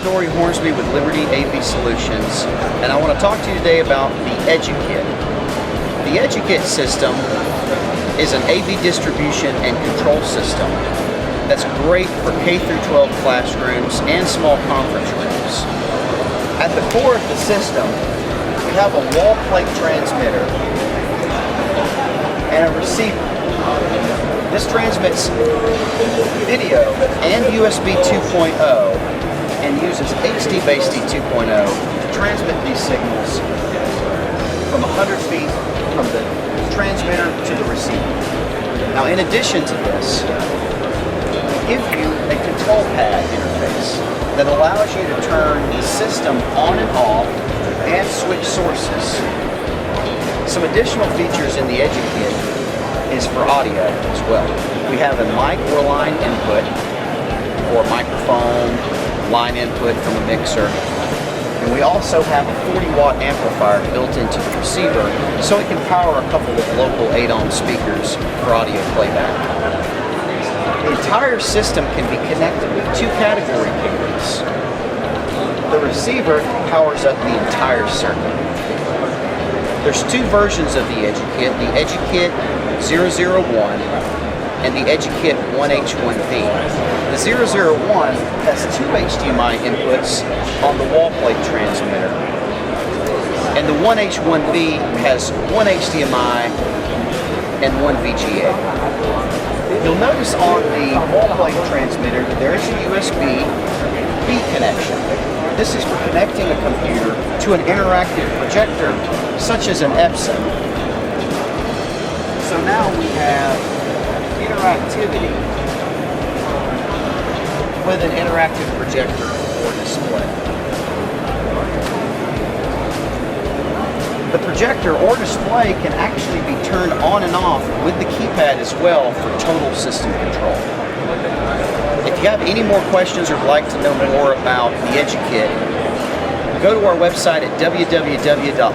Dory Hornsby with Liberty AV Solutions, and I want to talk to you today about the EDU-KIT. The EDU-KIT system is an AV distribution and control system that's great for K-12 classrooms and small conference rooms. At the core of the system, we have a wall plate transmitter and a receiver. This transmits video and USB 2.0 and uses HD-based 2.0 to transmit these signals from 100 feet from the transmitter to the receiver. Now, in addition to this, we give you a control pad interface that allows you to turn the system on and off and switch sources. Some additional features in the EDU-KIT is for audio as well. We have a mic or line input, or microphone, line input from a mixer. And we also have a 40-watt amplifier built into the receiver so it can power a couple of local 8-ohm speakers for audio playback. The entire system can be connected with 2 category cables. The receiver powers up the entire circuit. There's 2 versions of the EDU-KIT, the EDU-KIT 001 and the EDU-KIT 1H1B. The 001 has 2 HDMI inputs on the wall plate transmitter, and the 1H1B has 1 HDMI and 1 VGA. You'll notice on the wall plate transmitter there is a USB-B connection. This is for connecting a computer to an interactive projector such as an Epson. So now we have interactivity with an interactive projector or display. The projector or display can actually be turned on and off with the keypad as well for total system control. If you have any more questions or would like to know more about the EDU-KIT, go to our website at www.libav.com.